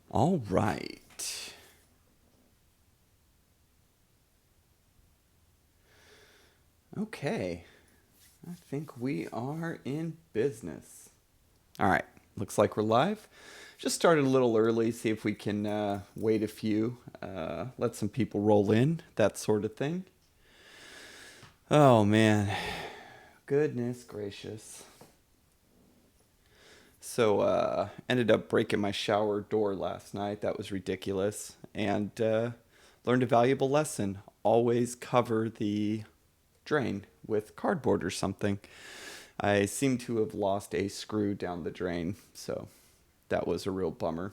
All right. Okay. I think we are in business. All right. Looks like we're live. Just started a little early, see if we can wait a few, let some people roll in, that sort of thing. Oh, man. Goodness gracious. So, ended up breaking my shower door last night. That was ridiculous. And learned a valuable lesson. Always cover the drain with cardboard or something. I seem to have lost a screw down the drain, so that was a real bummer.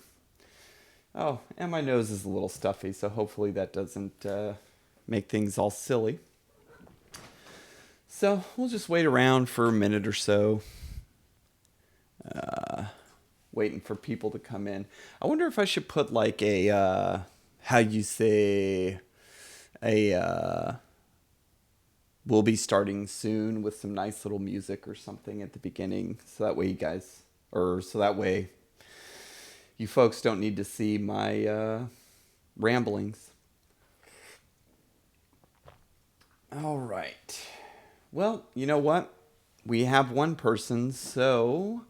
Oh, and my nose is a little stuffy, so hopefully that doesn't make things all silly. So we'll just wait around for a minute or so, waiting for people to come in. I wonder if I should put like how you say, a we'll be starting soon with some nice little music or something at the beginning, so that way you guys, or so that way you folks don't need to see my ramblings. All right. Well, you know what? We have one person, so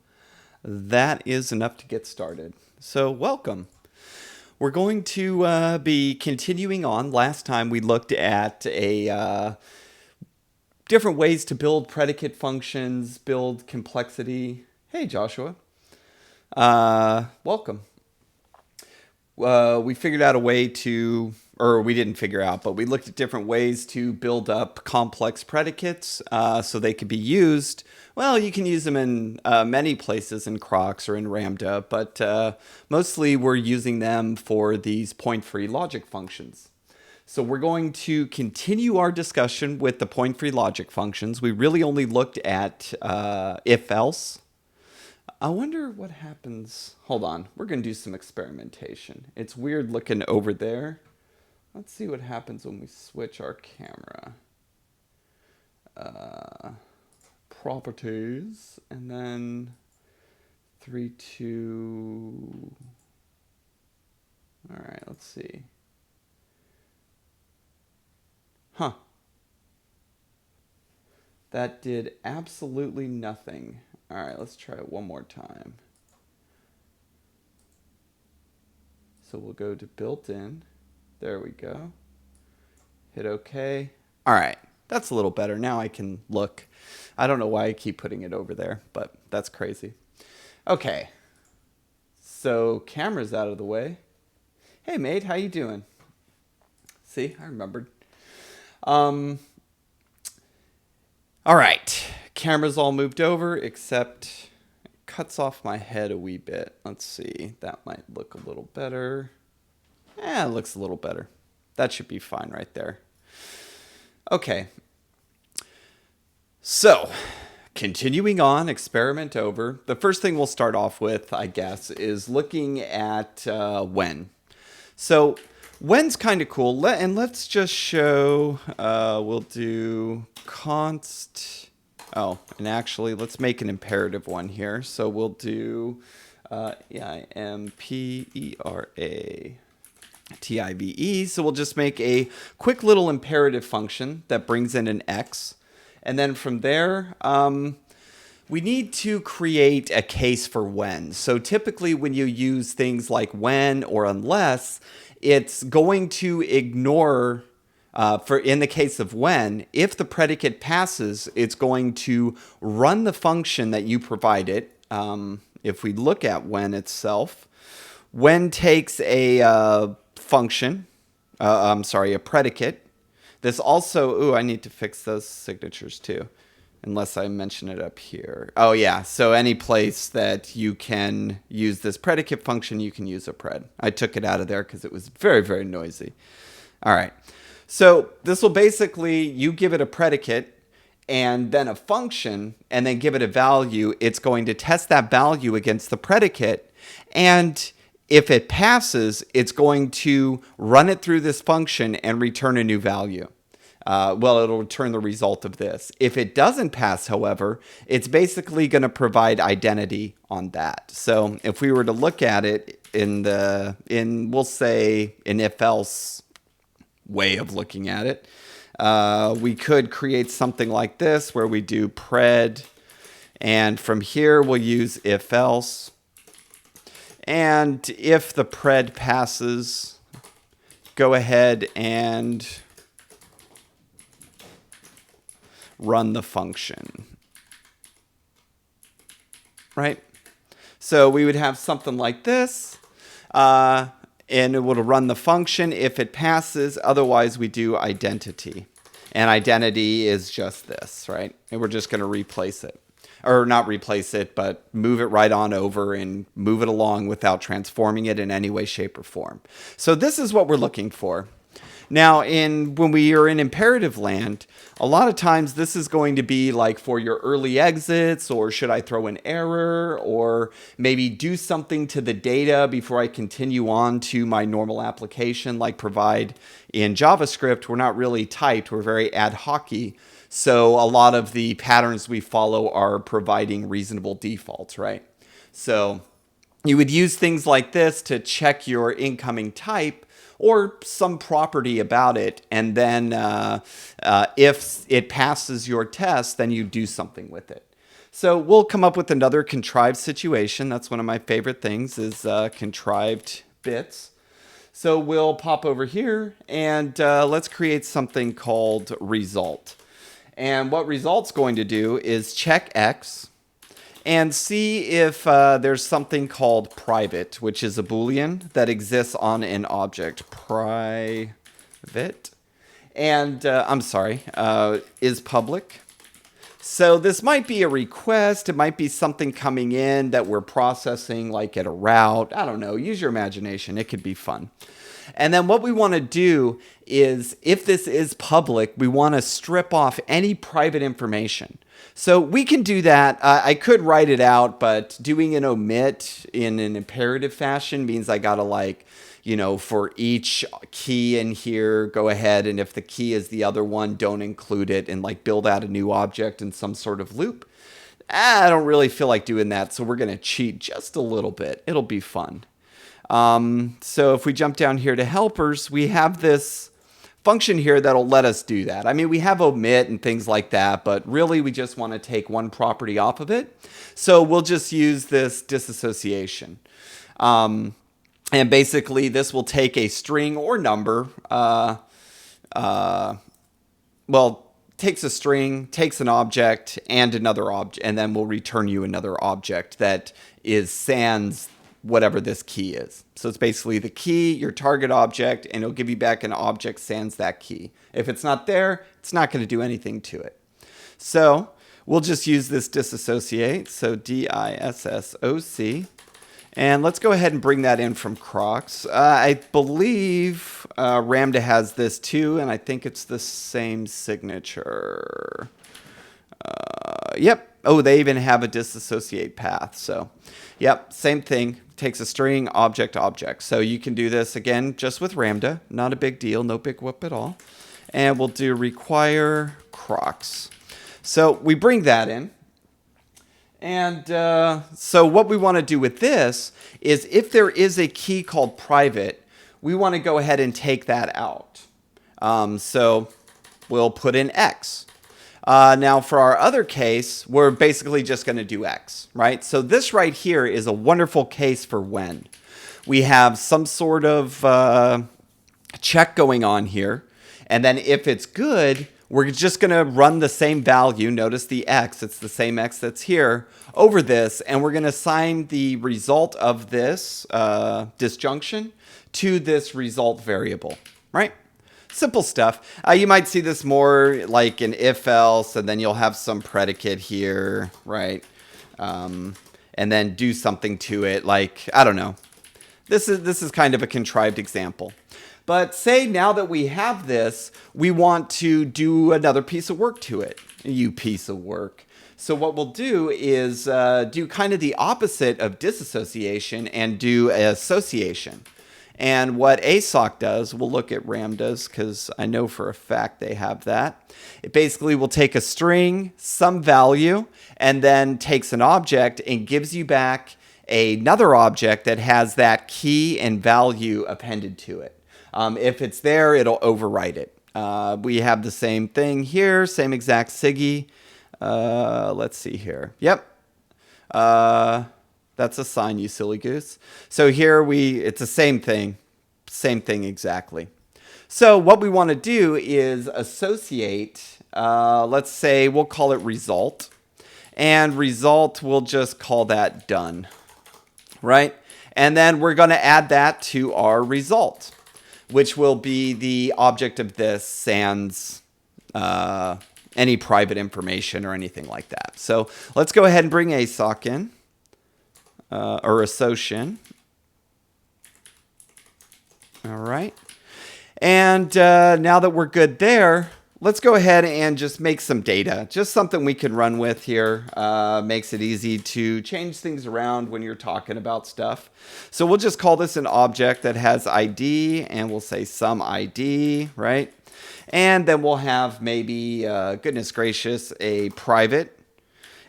that is enough to get started. So, welcome. We're going to be continuing on. Last time we looked at a different ways to build predicate functions, build complexity. Hey, Joshua. Welcome. We figured out a way to, or we didn't figure out, but we looked at different ways to build up complex predicates so they could be used. Well, you can use them in many places in Crocs or in Ramda, but mostly we're using them for these point-free logic functions. So we're going to continue our discussion with the point-free logic functions. We really only looked at if-else. I wonder what happens. Hold on. We're going to do some experimentation. It's weird looking over there. Let's see what happens when we switch our camera. Properties. And then 3, 2. All right, let's see. Huh. That did absolutely nothing. All right, let's try it one more time. So we'll go to built-in. There we go. Hit OK. All right, that's a little better. Now I can look. I don't know why I keep putting it over there, but that's crazy. Okay, so camera's out of the way. Hey, mate, how you doing? See, I remembered. All right, camera's all moved over, except it cuts off my head a wee bit. Let's see, that might look a little better. It looks a little better. That should be fine right there. Okay. So, continuing on, experiment over. The first thing we'll start off with, I guess, is looking at when. So, when's kind of cool. And let's just show, we'll do const. Oh, and actually, let's make an imperative one here. So we'll do imperative. So we'll just make a quick little imperative function that brings in an x. And then from there, we need to create a case for when. So typically when you use things like when or unless, it's going to ignore, for in the case of when, if the predicate passes, it's going to run the function that you provided. If we look at when itself, when takes a function, a predicate. This also, I need to fix those signatures too, unless I mention it up here. Oh yeah, so any place that you can use this predicate function, you can use a pred. I took it out of there because it was very, very noisy. All right, so this will basically, you give it a predicate and then a function, and then give it a value. It's going to test that value against the predicate, and if it passes, it's going to run it through this function and return a new value. It'll return the result of this. If it doesn't pass, however, it's basically going to provide identity on that. So if we were to look at it, we'll say an if-else way of looking at it. We could create something like this where we do pred, and from here we'll use if-else. And if the pred passes, go ahead and run the function. Right? So we would have something like this, and it would run the function if it passes. Otherwise, we do identity. And identity is just this, right? And we're just going to replace it. Or not replace it, but move it right on over and move it along without transforming it in any way, shape, or form. So this is what we're looking for. Now, when we are in imperative land, a lot of times this is going to be like for your early exits, or should I throw an error, or maybe do something to the data before I continue on to my normal application, like provide in JavaScript. We're not really typed, we're very ad hoc-y. So a lot of the patterns we follow are providing reasonable defaults, right? So you would use things like this to check your incoming type or some property about it. And then if it passes your test, then you do something with it. So we'll come up with another contrived situation. That's one of my favorite things is contrived bits. So we'll pop over here and let's create something called result. And what result's going to do is check X and see if there's something called private, which is a Boolean that exists on an object. Private. And is public. So this might be a request. It might be something coming in that we're processing like at a route. I don't know. Use your imagination. It could be fun. And then what we want to do is, if this is public, we want to strip off any private information. So we can do that. I could write it out, but doing an omit in an imperative fashion means I got to for each key in here, go ahead, and if the key is the other one, don't include it, and build out a new object in some sort of loop. I don't really feel like doing that, so we're going to cheat just a little bit. It'll be fun. So if we jump down here to helpers, we have this function here that'll let us do that. I mean, we have omit and things like that, but really we just want to take one property off of it. So we'll just use this disassociation. And basically this will take a string or number, takes a string, takes an object and another object, and then we'll return you another object that is sans whatever this key is. So it's basically the key, your target object, and it'll give you back an object sans that key. If it's not there, it's not going to do anything to it. So we'll just use this disassociate, so D-I-S-S-O-C. And let's go ahead and bring that in from Crocs. I believe Ramda has this too, and I think it's the same signature. Yep. Oh, they even have a disassociate path. So, yep, same thing. Takes a string, object, object. So you can do this again just with Ramda. Not a big deal. No big whoop at all. And we'll do require Crocs. So we bring that in. And so what we want to do with this is if there is a key called private, we want to go ahead and take that out. So we'll put in X. Now for our other case, we're basically just going to do X, right? So this right here is a wonderful case for when. We have some sort of check going on here. And then if it's good, we're just going to run the same value. Notice the X, it's the same X that's here over this. And we're going to assign the result of this disjunction to this result variable, right? Simple stuff. You might see this more like an if-else, and then you'll have some predicate here, right? And then do something to it, like, I don't know. This is kind of a contrived example. But say now that we have this, we want to do another piece of work to it. You piece of work. So what we'll do is do kind of the opposite of disassociation and do association. And what ASOC does, we'll look at Ramdas because I know for a fact they have that. It basically will take a string, some value, and then takes an object and gives you back another object that has that key and value appended to it. If it's there, it'll overwrite it. We have the same thing here, same exact SIGI. Let's see here. Yep. That's a sign, you silly goose. So here it's the same thing exactly. So what we want to do is associate, let's say we'll call it result, and result we'll just call that done, right? And then we're going to add that to our result, which will be the object of this sans any private information or anything like that. So let's go ahead and bring ASOC in, or association. All right. And now that we're good there, let's go ahead and just make some data. Just something we can run with here. Makes it easy to change things around when you're talking about stuff. So we'll just call this an object that has ID, and we'll say some ID, right? And then we'll have maybe, goodness gracious, a private.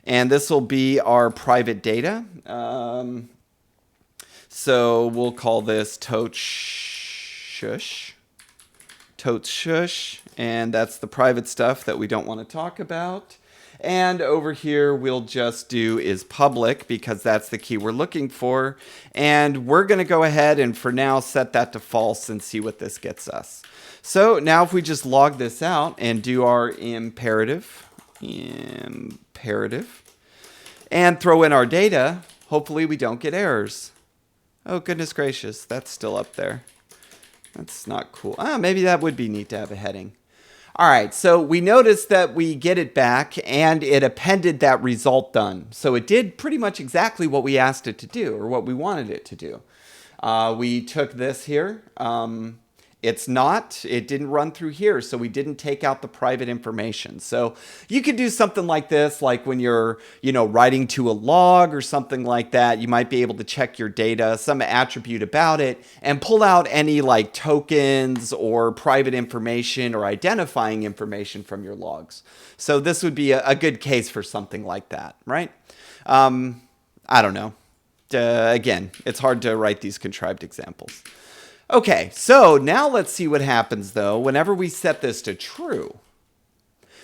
And this will be our private data. So we'll call this totes shush. Totes shush. And that's the private stuff that we don't want to talk about. And over here, we'll just do is public because that's the key we're looking for. And we're going to go ahead and for now set that to false and see what this gets us. So now if we just log this out and do our imperative, and throw in our data, hopefully we don't get errors. Oh, goodness gracious, that's still up there. That's not cool. Maybe that would be neat to have a heading. All right, so we noticed that we get it back and it appended that result done. So it did pretty much exactly what we asked it to do or what we wanted it to do. We took this here. It didn't run through here, so we didn't take out the private information. So you could do something like this, like when you're, writing to a log or something like that, you might be able to check your data, some attribute about it, and pull out any like tokens or private information or identifying information from your logs. So this would be a good case for something like that, right? I don't know. Again, it's hard to write these contrived examples. Okay, so now let's see what happens, though, whenever we set this to true.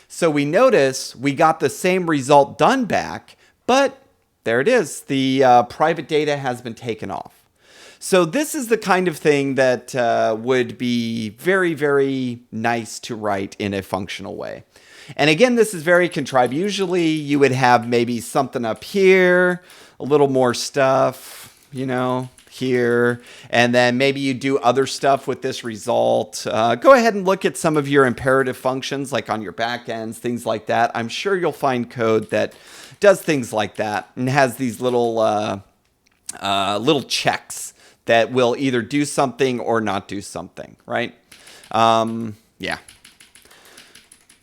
So we notice we got the same result done back, but there it is. The private data has been taken off. So this is the kind of thing that would be very, very nice to write in a functional way. And again, this is very contrived. Usually you would have maybe something up here, a little more stuff, here, and then maybe you do other stuff with this result. Go ahead and look at some of your imperative functions, like on your backends, things like that. I'm sure you'll find code that does things like that and has these little checks that will either do something or not do something, right? Yeah.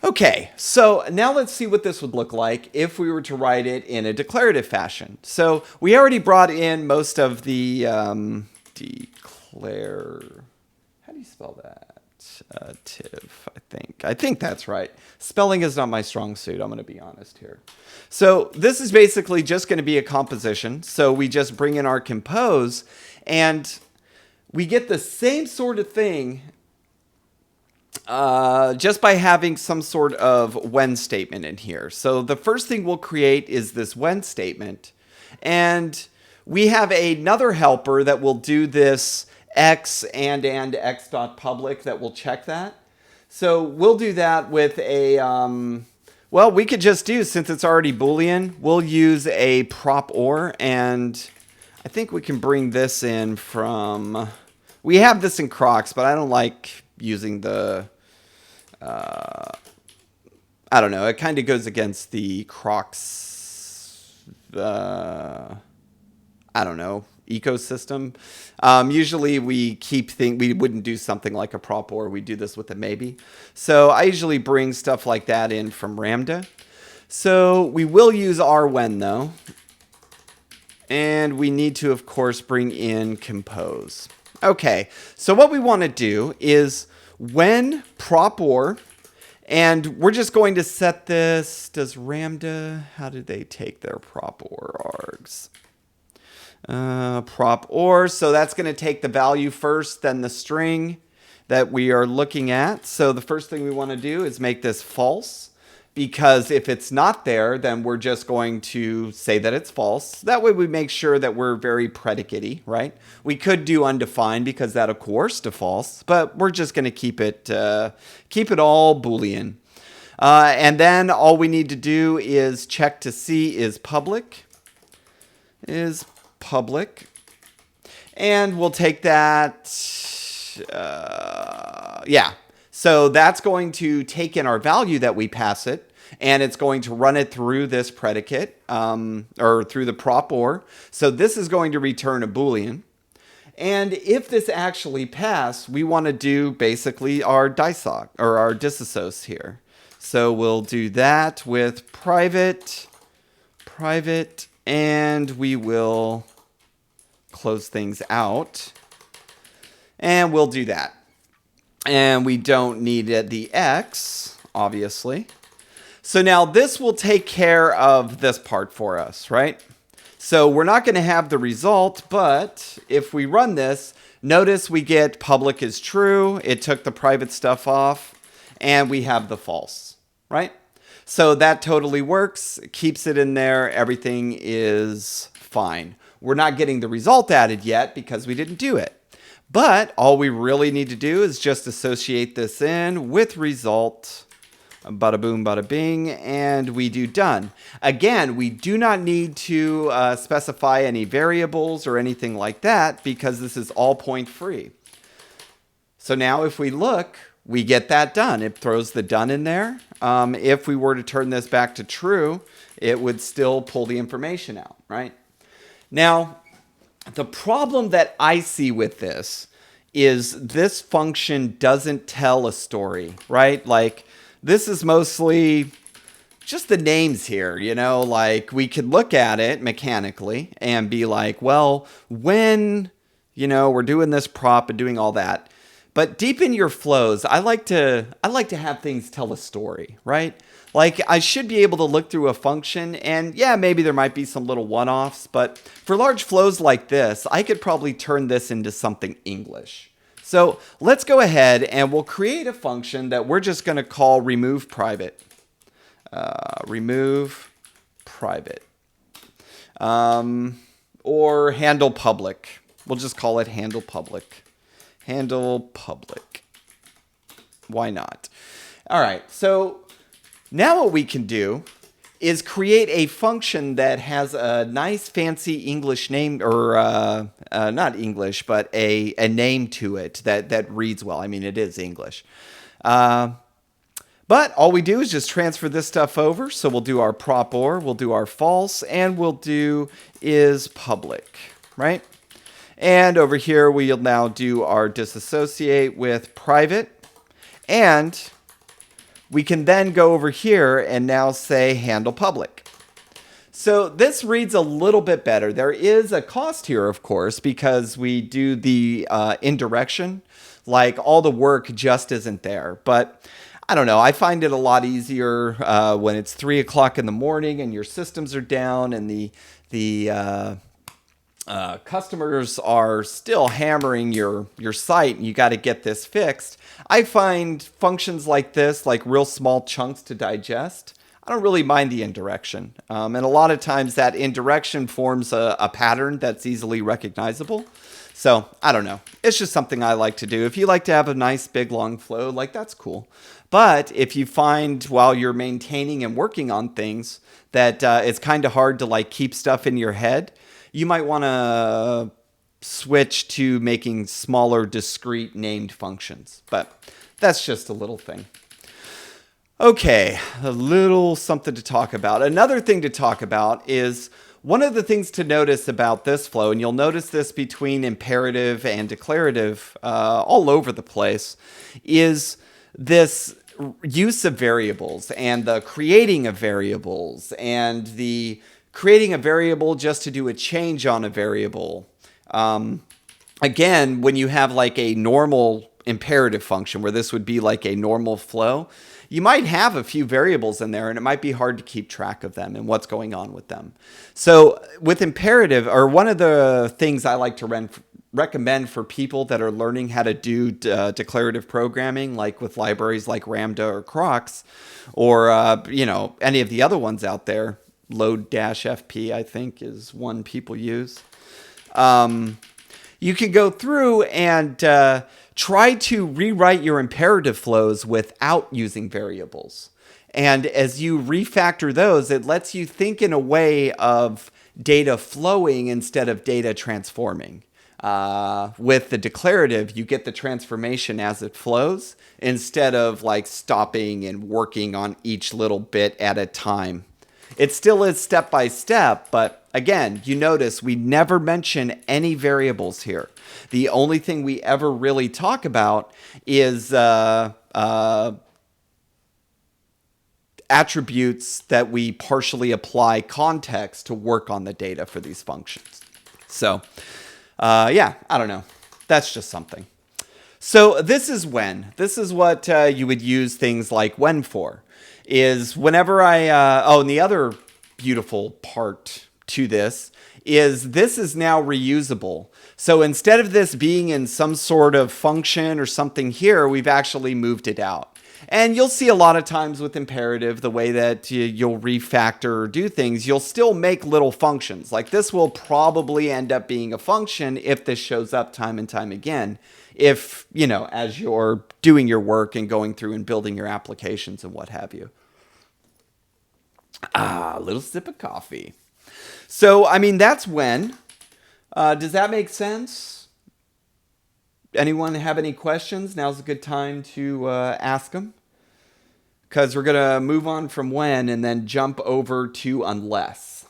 Okay, so now let's see what this would look like if we were to write it in a declarative fashion. So we already brought in most of the declare. How do you spell that? Tiv, I think. I think that's right. Spelling is not my strong suit. I'm going to be honest here. So this is basically just going to be a composition. So we just bring in our compose, and we get the same sort of thing just by having some sort of when statement in here. So the first thing we'll create is this when statement. And we have another helper that will do this x and x.public that will check that. So we'll do that with a, well, we could just do, since it's already Boolean, we'll use a prop or, and I think we can bring this in from, we have this in Crocs, but I don't like using the, I don't know, it kind of goes against the Crocs, I don't know, ecosystem. Usually we we wouldn't do something like a prop or, we do this with a maybe. So I usually bring stuff like that in from Ramda. So we will use our when though. And we need to, of course, bring in compose. Okay, so what we want to do is when prop or, and we're just going to set this, does Ramda, how did they take their prop or args? Prop or, so that's going to take the value first, then the string that we are looking at. So the first thing we want to do is make this false, because if it's not there, then we're just going to say that it's false. That way we make sure that we're very predicate-y, right? We could do undefined because that'll coerce to false, but we're just going to keep it all Boolean. And then all we need to do is check to see is public. And we'll take that, yeah. So that's going to take in our value that we pass it, and it's going to run it through this predicate, or through the prop or. So this is going to return a Boolean. And if this actually passed, we want to do basically our disassociate here. So we'll do that with private, and we will close things out. And we'll do that. And we don't need the X, obviously. So now this will take care of this part for us, right? So we're not going to have the result, but if we run this, notice we get public is true. It took the private stuff off, and we have the false, right? So that totally works. It keeps it in there. Everything is fine. We're not getting the result added yet because we didn't do it. But all we really need to do is just associate this in with result, bada boom, bada bing, and we do done. Again, we do not need to specify any variables or anything like that because this is all point free. So now if we look, we get that done. It throws the done in there. If we were to turn this back to true, it would still pull the information out, right? Now, the problem that I see with this is this function doesn't tell a story, right? Like, this is mostly just the names here, you know? Like, we could look at it mechanically and be like, well, when, you know, we're doing this prop and doing all that. But deep in your flows, I like to have things tell a story, right? Like, I should be able to look through a function and yeah, maybe there might be some little one-offs, but for large flows like this, I could probably turn this into something English. So let's go ahead and we'll create a function that we're just going to call remove private. Remove private. Or handle public. We'll just call it handle public. Handle public. Why not? All right, so now what we can do is create a function that has a nice fancy English name, or not English, but a name to it that reads well. I mean, it is English. But all we do is just transfer this stuff over. So we'll do our prop or, we'll do our false, and we'll do is public, right? And over here, we'll now do our disassociate with private. And we can then go over here and now say handle public. So this reads a little bit better. There is a cost here, of course, because we do the indirection. Like, all the work just isn't there. But I don't know. I find it a lot easier when it's 3 o'clock in the morning and your systems are down and the customers are still hammering your site and you got to get this fixed. I find functions like this, like real small chunks to digest, I don't really mind the indirection. And a lot of times that indirection forms a pattern that's easily recognizable. So I don't know. It's just something I like to do. If you like to have a nice big long flow, like, that's cool. But if you find while you're maintaining and working on things that it's kind of hard to like keep stuff in your head, you might want to switch to making smaller, discrete named functions. But that's just a little thing. Okay, a little something to talk about. Another thing to talk about is one of the things to notice about this flow, and you'll notice this between imperative and declarative all over the place, is this use of variables and the creating of variables and the creating a variable just to do a change on a variable. Again, when you have like a normal imperative function, where this would be like a normal flow, you might have a few variables in there, and it might be hard to keep track of them and what's going on with them. So with imperative, or one of the things I like to recommend for people that are learning how to do declarative programming, like with libraries like Ramda or Crocs, or any of the other ones out there, Load-FP I think is one people use. You can go through and try to rewrite your imperative flows without using variables. And as you refactor those, it lets you think in a way of data flowing instead of data transforming. With the declarative, you get the transformation as it flows instead of like stopping and working on each little bit at a time. It still is step by step, but again, you notice we never mention any variables here. The only thing we ever really talk about is attributes that we partially apply context to work on the data for these functions. So, I don't know. That's just something. So this is when. This is what you would use things like when for. Is whenever and the other beautiful part to this is now reusable. So instead of this being in some sort of function or something here, we've actually moved it out. And you'll see a lot of times with imperative, the way that you'll refactor or do things, you'll still make little functions. Like this will probably end up being a function if this shows up time and time again. If, as you're doing your work and going through and building your applications and what have you. A little sip of coffee. So, that's when. Does that make sense? Anyone have any questions? Now's a good time to ask them. Because we're going to move on from when and then jump over to unless.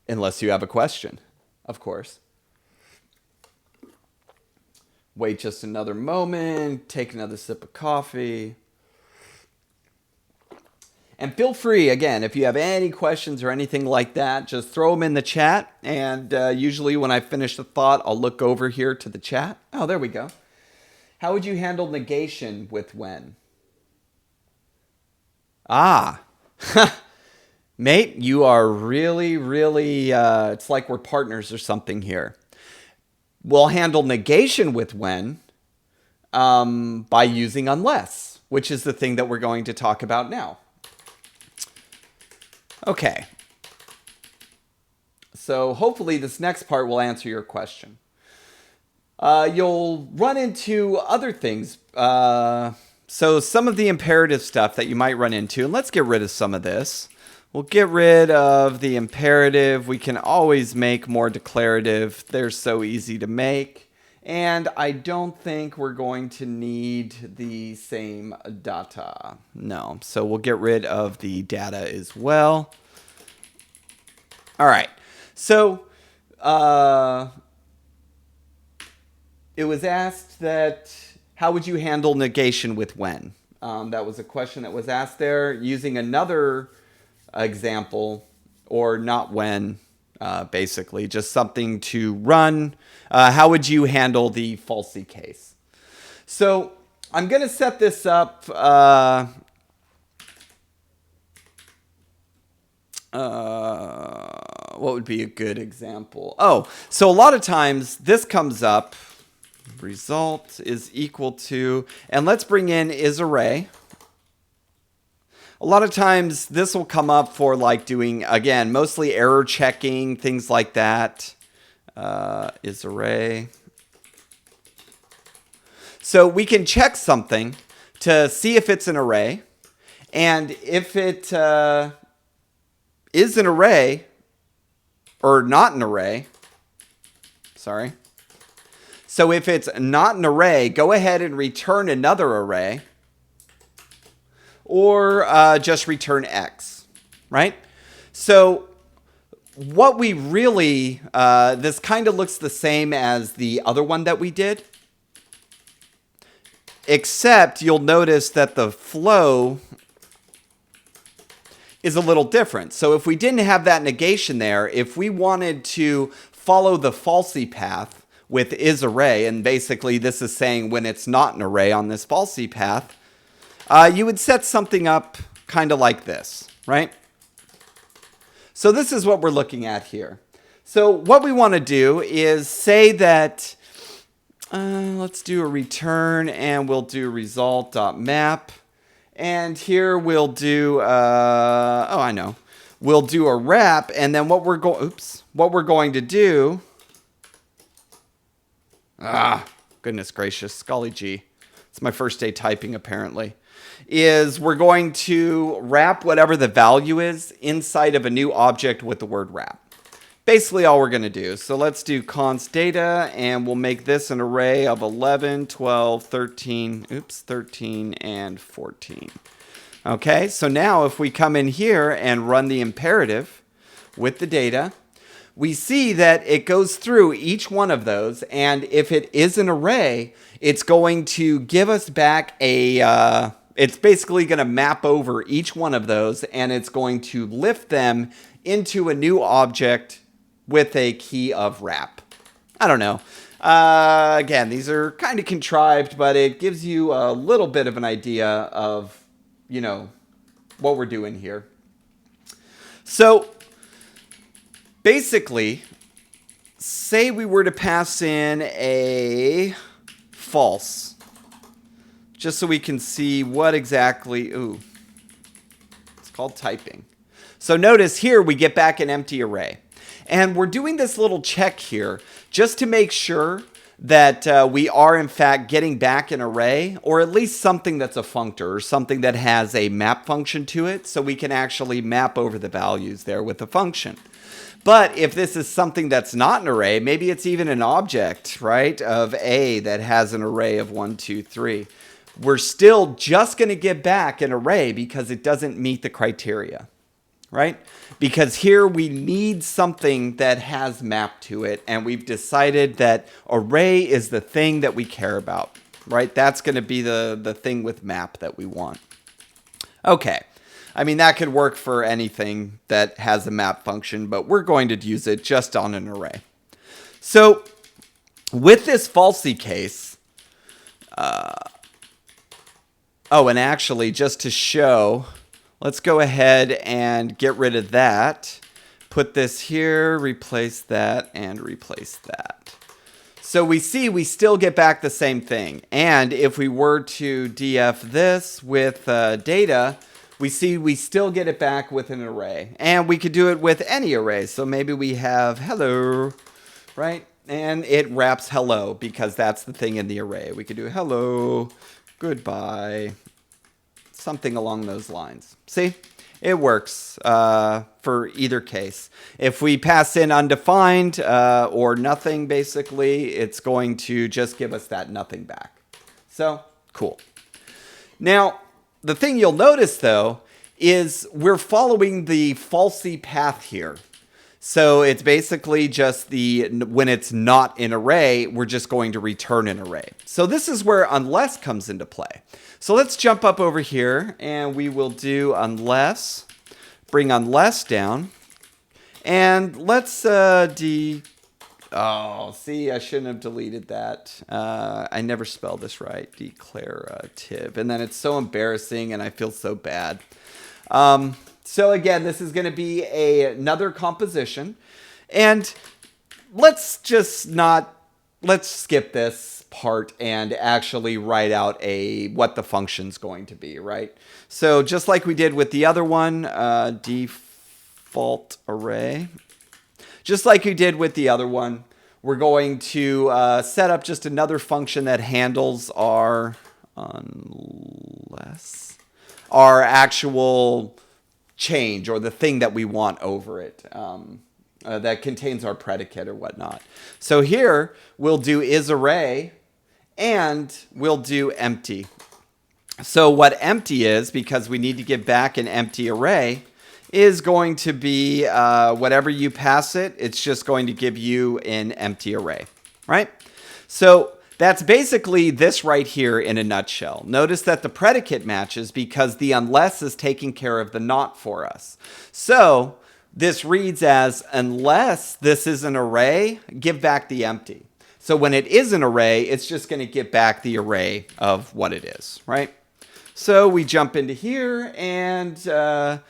Unless you have a question, of course. Wait just another moment. Take another sip of coffee. And feel free, again, if you have any questions or anything like that, just throw them in the chat. And usually when I finish the thought, I'll look over here to the chat. Oh, there we go. How would you handle negation with when? Mate, you are really, really, it's like we're partners or something here. We'll handle negation with when by using unless, which is the thing that we're going to talk about now. Okay. So hopefully this next part will answer your question. You'll run into other things. So some of the imperative stuff that you might run into, and let's get rid of some of this. We'll get rid of the imperative. We can always make more declarative. They're so easy to make. And I don't think we're going to need the same data. No. So we'll get rid of the data as well. All right. So it was asked that how would you handle negation with when? That was a question that was asked there using another example, or not when, basically. Just something to run. How would you handle the falsy case? So I'm going to set this up. What would be a good example? Oh, so a lot of times this comes up. Result is equal to, and let's bring in isArray. A lot of times this will come up for like doing, again, mostly error checking, things like that. IsArray. So we can check something to see if it's an array. And if it is an array, or not an array, sorry. So if it's not an array, go ahead and return another array. Or just return X, right? So what we really, this kind of looks the same as the other one that we did. Except you'll notice that the flow is a little different. So if we didn't have that negation there, if we wanted to follow the falsy path, with isArray, and basically this is saying when it's not an array on this falsy path, you would set something up kind of like this, right? So this is what we're looking at here. So what we want to do is say that, let's do a return, and we'll do result.map. And here we'll do, we'll do a wrap, and then what we're going to do, goodness gracious, golly gee, it's my first day typing apparently, is we're going to wrap whatever the value is inside of a new object with the word wrap. Basically all we're going to do. So let's do const data, and we'll make this an array of 11, 12, 13, 13, and 14. Okay, so now if we come in here and run the imperative with the data, we see that it goes through each one of those, and if it is an array, it's going to give us back a, it's basically going to map over each one of those, and it's going to lift them into a new object with a key of wrap. I don't know. Again, these are kind of contrived, but it gives you a little bit of an idea of, you know, what we're doing here. So basically, say we were to pass in a false, just so we can see what exactly, it's called typing. So notice here we get back an empty array. And we're doing this little check here just to make sure that we are in fact getting back an array, or at least something that's a functor, or something that has a map function to it, so we can actually map over the values there with the function. But if this is something that's not an array, maybe it's even an object, right, of A that has an array of 1, 2, 3. We're still just going to get back an array because it doesn't meet the criteria, right? Because here we need something that has map to it, and we've decided that array is the thing that we care about, right? That's going to be the thing with map that we want. Okay. I mean, that could work for anything that has a map function, but we're going to use it just on an array. So with this falsy case, and actually just to show, let's go ahead and get rid of that. Put this here, replace that, and replace that. So we see we still get back the same thing. And if we were to df this with data, we see we still get it back with an array. And we could do it with any array. So maybe we have hello, right? And it wraps hello because that's the thing in the array. We could do hello, goodbye, something along those lines. See? It works for either case. If we pass in undefined or nothing, basically, it's going to just give us that nothing back. So, cool. Now, the thing you'll notice, though, is we're following the falsy path here. So it's basically just when it's not an array, we're just going to return an array. So this is where unless comes into play. So let's jump up over here, and we will do unless, bring unless down, and let's see, I shouldn't have deleted that. I never spelled this right, declarative, and then it's so embarrassing, and I feel so bad. So again, this is going to be another composition, and let's skip this part and actually write out what the function's going to be, right? So just like we did with the other one, default array, just like we did with the other one, we're going to set up just another function that handles our actual change, or the thing that we want over it, that contains our predicate or whatnot. So here we'll do isArray, and we'll do empty. So what empty is, because we need to give back an empty array, is going to be whatever you pass it, it's just going to give you an empty array, right? So that's basically this right here in a nutshell. Notice that the predicate matches because the unless is taking care of the not for us. So this reads as, unless this is an array, give back the empty. So when it is an array, it's just going to get back the array of what it is, right? So we jump into here, and the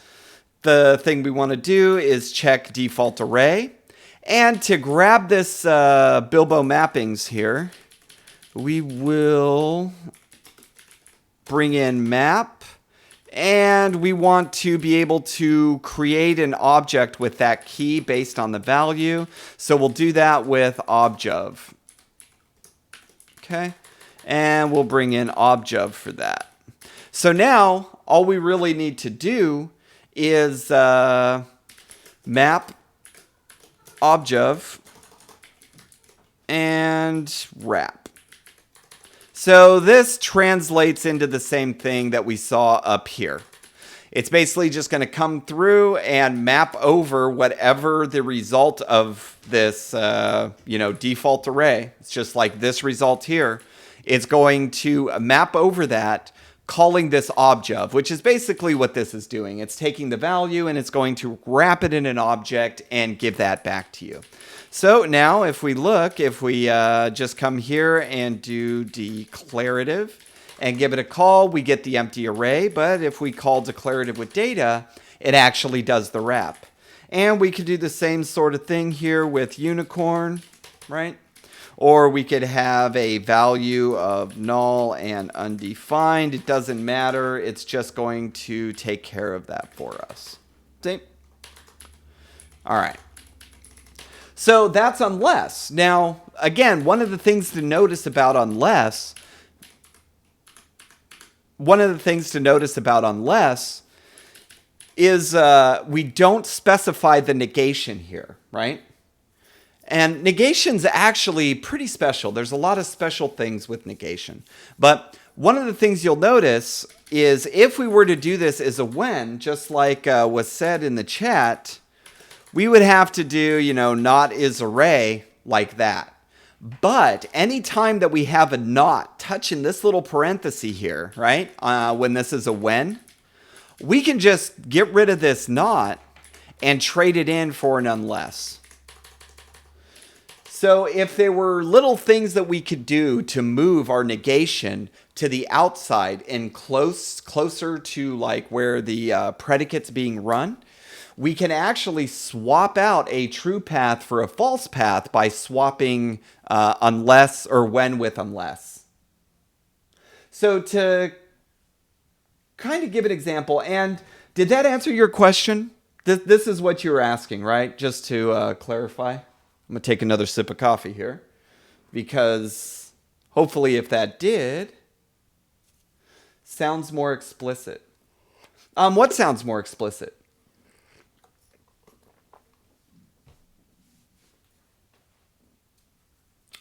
thing we want to do is check default array. And to grab this Bilbo mappings here, we will bring in map. And we want to be able to create an object with that key based on the value. So we'll do that with obj. Okay. And we'll bring in obj for that. So now all we really need to do is map obj and wrap. So this translates into the same thing that we saw up here. It's basically just going to come through and map over whatever the result of this, default array. It's just like this result here. It's going to map over that, calling this obj, which is basically what this is doing. It's taking the value and it's going to wrap it in an object and give that back to you. So now if we just come here and do declarative and give it a call, we get the empty array. But if we call declarative with data, it actually does the wrap. And we could do the same sort of thing here with unicorn, right? Or we could have a value of null and undefined. It doesn't matter. It's just going to take care of that for us. See? All right. So that's unless. Now, again, one of the things to notice about unless is we don't specify the negation here, right? And negation's actually pretty special. There's a lot of special things with negation. But one of the things you'll notice is if we were to do this as a when, just like was said in the chat, we would have to do, not is array like that. But anytime that we have a not touching this little parenthesis here, right, when this is a when, we can just get rid of this not and trade it in for an unless. So if there were little things that we could do to move our negation to the outside and closer to like where the predicate's being run, we can actually swap out a true path for a false path by swapping unless or when with unless. So to kind of give an example, and did that answer your question? This is what you were asking, right? Just to clarify. I'm going to take another sip of coffee here, because hopefully if that did, sounds more explicit. What sounds more explicit?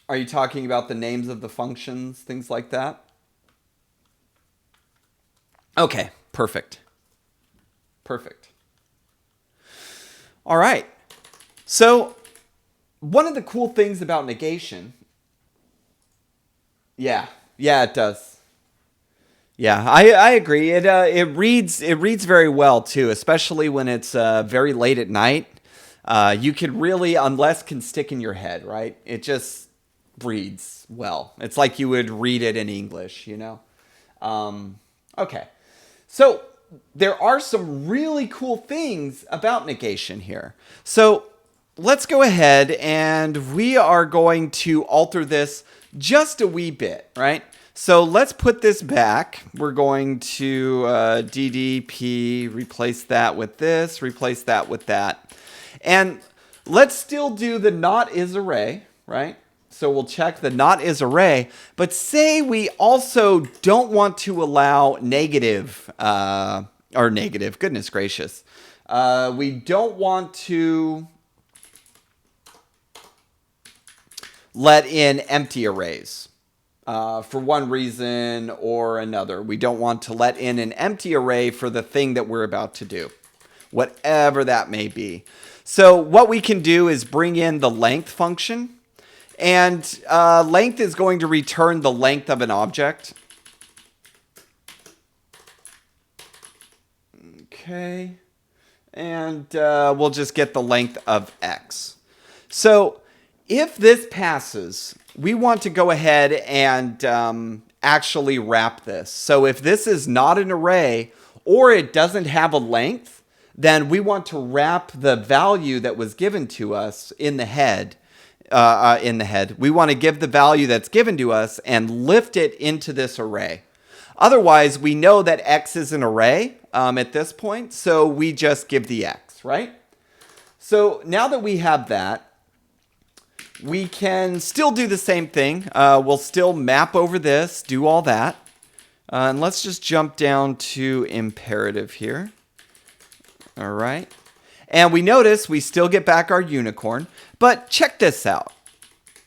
Are you talking about the names of the functions, things like that? Okay, perfect. Perfect. All right. So one of the cool things about negation, yeah, it does. Yeah, I agree. It reads very well too, especially when it's very late at night. You could really, unless can stick in your head, right? It just reads well. It's like you would read it in English, Okay. So there are some really cool things about negation here. So let's go ahead and we are going to alter this just a wee bit, right? So let's put this back. We're going to DDP, replace that with this, replace that with that. And let's still do the not is array, right? So we'll check the not is array, but say we also don't want to allow negative, goodness gracious. We don't want to let in empty arrays for one reason or another. We don't want to let in an empty array for the thing that we're about to do, whatever that may be. So what we can do is bring in the length function. And length is going to return the length of an object. Okay. And we'll just get the length of x. So if this passes, we want to go ahead and actually wrap this. So if this is not an array or it doesn't have a length, then we want to wrap the value that was given to us in the head. We want to give the value that's given to us and lift it into this array. Otherwise, we know that x is an array at this point, so we just give the x, right? So now that we have that, we can still do the same thing. We'll still map over this, do all that. And let's just jump down to imperative here. All right. And we notice we still get back our unicorn. But check this out.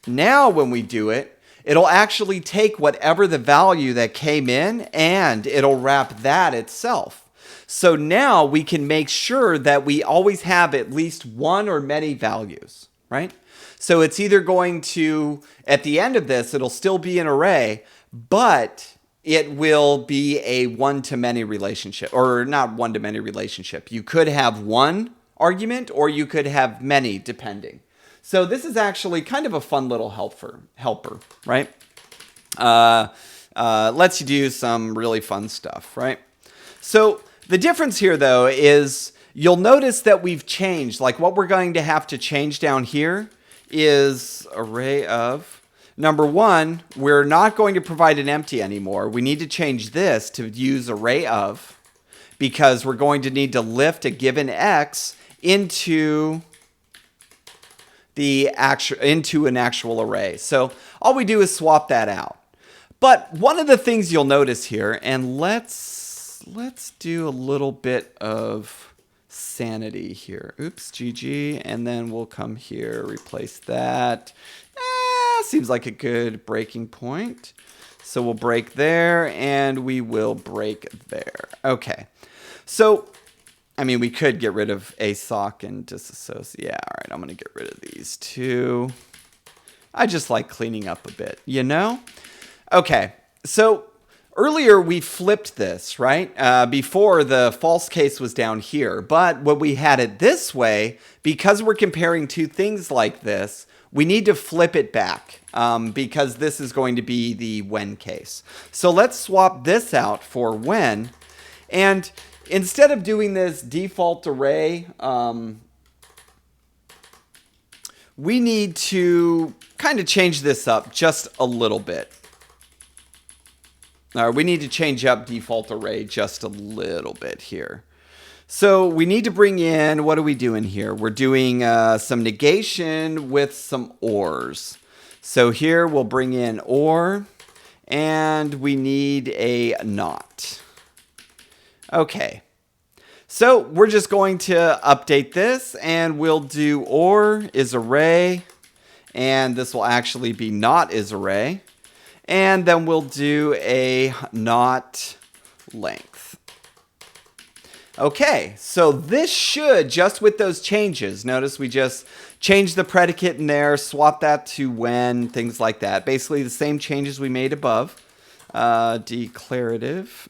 Now when we do it, it'll actually take whatever the value that came in and it'll wrap that itself. So now we can make sure that we always have at least one or many values, right? So it's either going to, at the end of this, it'll still be an array, but it will be a one-to-many relationship, or not one-to-many relationship. You could have one argument, or you could have many, depending. So this is actually kind of a fun little helper, right? Lets you do some really fun stuff, right? So the difference here, though, is you'll notice that we've changed. Like what we're going to have to change down here is array of. Number one, we're not going to provide an empty anymore. We need to change this to use array of, because we're going to need to lift a given x into an actual array. So all we do is swap that out. But one of the things you'll notice here, and let's do a little bit of sanity here. Oops, GG, and then we'll come here, replace that. Seems like a good breaking point. So we'll break there and we will break there. Okay. So, I mean, we could get rid of ASOC and disassociate. Yeah, all right, I'm going to get rid of these two. I just like cleaning up a bit, you know? Okay, so earlier we flipped this, right? Before the false case was down here. But when we had it this way, because we're comparing two things like this, we need to flip it back because this is going to be the when case. So let's swap this out for when. And instead of doing this default array, we need to kind of change this up just a little bit. We need to change up default array just a little bit here. So we need to bring in, what are we doing here? We're doing some negation with some ors. So here we'll bring in or, and we need a not. Okay. So we're just going to update this and we'll do or is array, and this will actually be not is array. And then we'll do a not length. Okay, so this should, just with those changes, notice we just changed the predicate in there, swap that to when, things like that. Basically the same changes we made above. Declarative.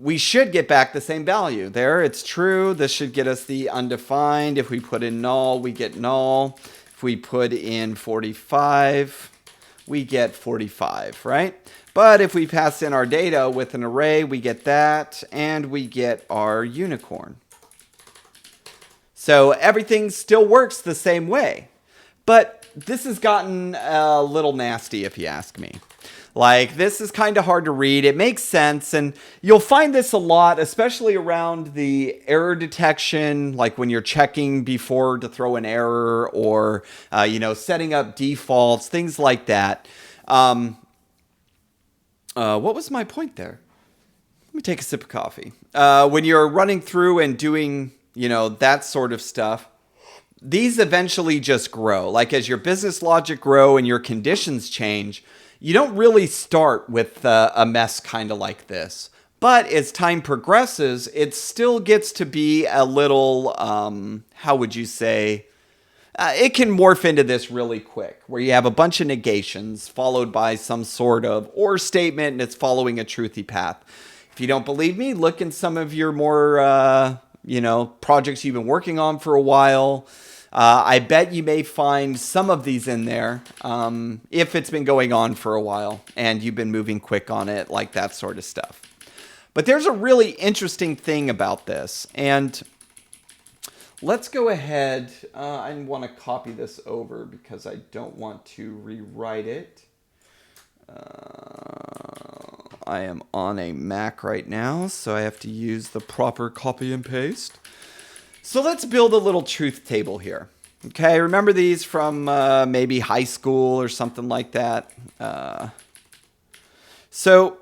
We should get back the same value. There, it's true. This should get us the undefined. If we put in null, we get null. If we put in 45, we get 45, right? But if we pass in our data with an array, we get that, and we get our unicorn. So everything still works the same way. But this has gotten a little nasty, if you ask me. Like, this is kind of hard to read. It makes sense, and you'll find this a lot, especially around the error detection, like when you're checking before to throw an error or, setting up defaults, things like that. What was my point there? Let me take a sip of coffee. When you're running through and doing, that sort of stuff, these eventually just grow. Like as your business logic grow and your conditions change, you don't really start with a mess kind of like this. But as time progresses, it still gets to be a little, how would you say, it can morph into this really quick, where you have a bunch of negations followed by some sort of or statement, and it's following a truthy path. If you don't believe me, look in some of your more, projects you've been working on for a while. I bet you may find some of these in there if it's been going on for a while and you've been moving quick on it, like that sort of stuff. But there's a really interesting thing about this, and let's go ahead. I want to copy this over because I don't want to rewrite it. I am on a Mac right now, so I have to use the proper copy and paste. So let's build a little truth table here. Okay, remember these from maybe high school or something like that. So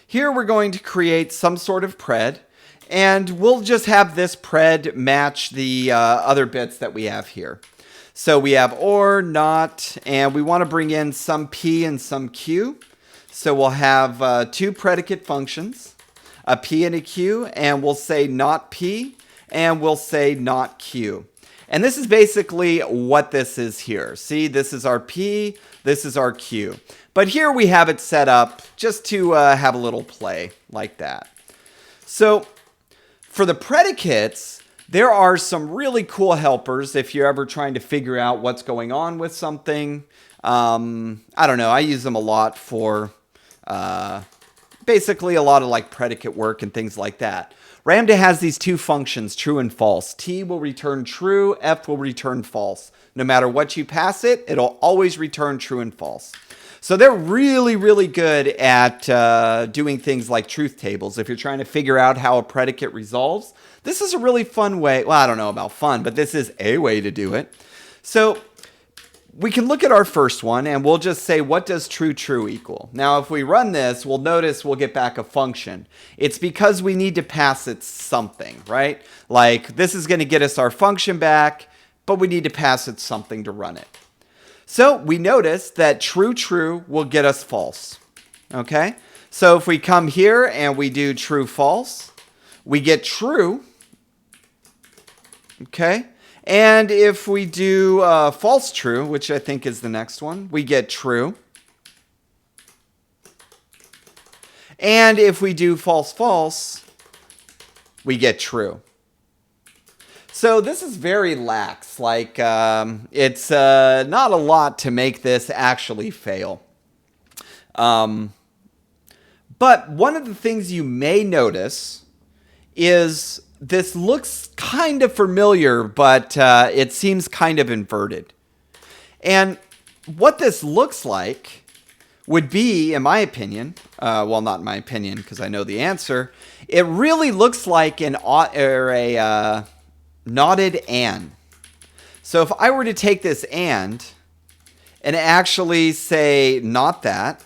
here we're going to create some sort of pred, and we'll just have this pred match the other bits that we have here. So we have or, not, and we want to bring in some p and some q. So we'll have two predicate functions, a p and a q, and we'll say not p, and we'll say not q. And this is basically what this is here. See, this is our p, this is our q. But here we have it set up just to have a little play like that. So for the predicates, there are some really cool helpers if you're ever trying to figure out what's going on with something. I don't know, I use them a lot for basically a lot of like predicate work and things like that. Ramda has these two functions, true and false. T will return true, F will return false. No matter what you pass it, it'll always return true and false. So they're really, really good at doing things like truth tables. If you're trying to figure out how a predicate resolves, this is a really fun way. Well, I don't know about fun, but this is a way to do it. So we can look at our first one and we'll just say, what does true true equal? Now, if we run this, we'll notice we'll get back a function. It's because we need to pass it something, right? Like this is going to get us our function back, but we need to pass it something to run it. So we notice that true true will get us false. Okay? So if we come here and we do true false, we get true. Okay? And if we do false true, which I think is the next one, we get true. And if we do false false, we get true. So this is very lax. Like it's not a lot to make this actually fail. But one of the things you may notice is this looks kind of familiar, but it seems kind of inverted. And what this looks like would be, in my opinion, well, not in my opinion, because I know the answer, it really looks like a knotted and. So if I were to take this and actually say not that,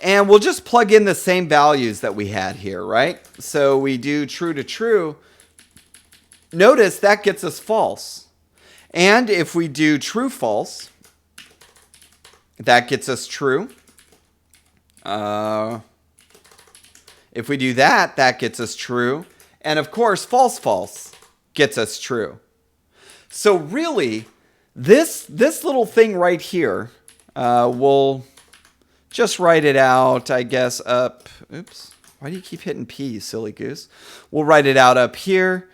and we'll just plug in the same values that we had here, right? So we do true to true. Notice that gets us false. And if we do true false, that gets us true. If we do that, that gets us true. And of course, false false gets us true. So really, this little thing right here, we'll just write it out, I guess, up. Oops. Why do you keep hitting P, you silly goose? We'll write it out up here.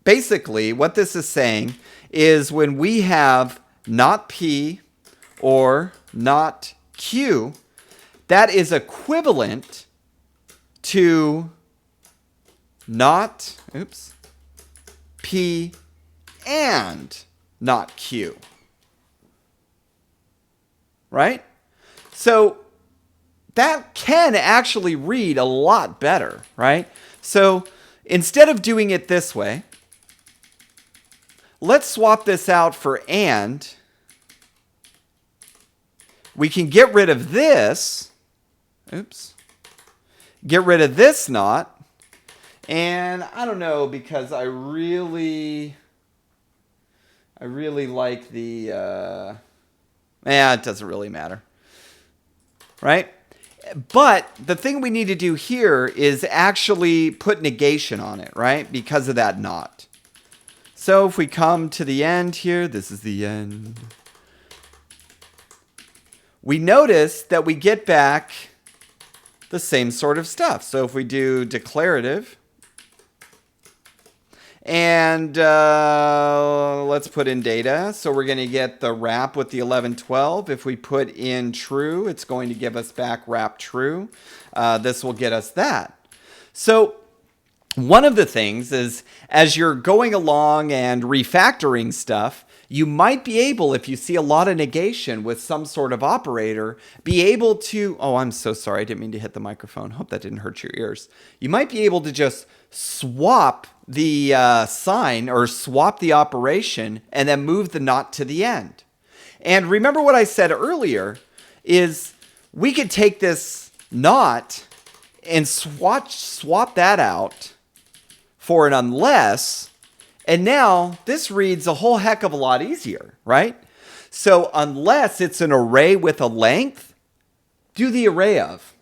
Basically, what this is saying is when we have not P or not Q, that is equivalent to not, P and not Q. Right? So that can actually read a lot better, right? So instead of doing it this way, let's swap this out for and. We can get rid of this. Get rid of this not. And I don't know, because I really like the... it doesn't really matter. Right? But the thing we need to do here is actually put negation on it, right? Because of that not. So if we come to the end here, this is the end. We notice that we get back the same sort of stuff. So if we do declarative, And let's put in data. So we're going to get the wrap with the 1112. If we put in true, it's going to give us back wrap true. This will get us that. So one of the things is, as you're going along and refactoring stuff, you might be able, if you see a lot of negation with some sort of operator, be able to, oh, I'm so sorry, I didn't mean to hit the microphone. Hope that didn't hurt your ears. You might be able to just swap the sign or swap the operation and then move the not to the end. And remember what I said earlier is we could take this not and swap that out for an unless, and now this reads a whole heck of a lot easier, right? So unless it's an array with a length, do the array of.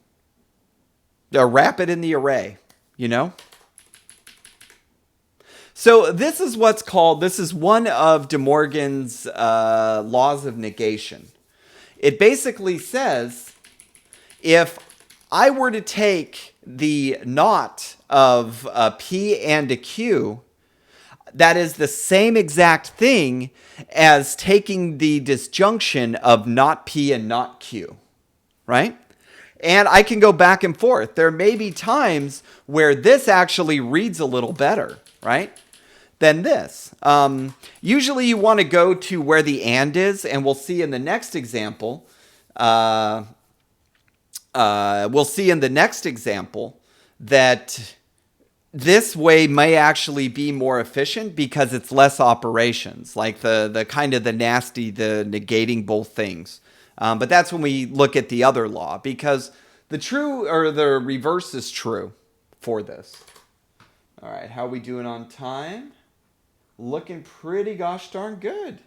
Wrap it in the array, you know? So this is what's called, this is one of DeMorgan's laws of negation. It basically says, if I were to take the not of a P and a Q, that is the same exact thing as taking the disjunction of not P and not Q, right? And I can go back and forth. There may be times where this actually reads a little better, right, than this. Usually you want to go to where the and is, and we'll see in the next example. That this way may actually be more efficient because it's less operations, like the kind of the nasty, the negating both things. But that's when we look at the other law, because the true or the reverse is true for this. All right, how are we doing on time? Looking pretty gosh darn good.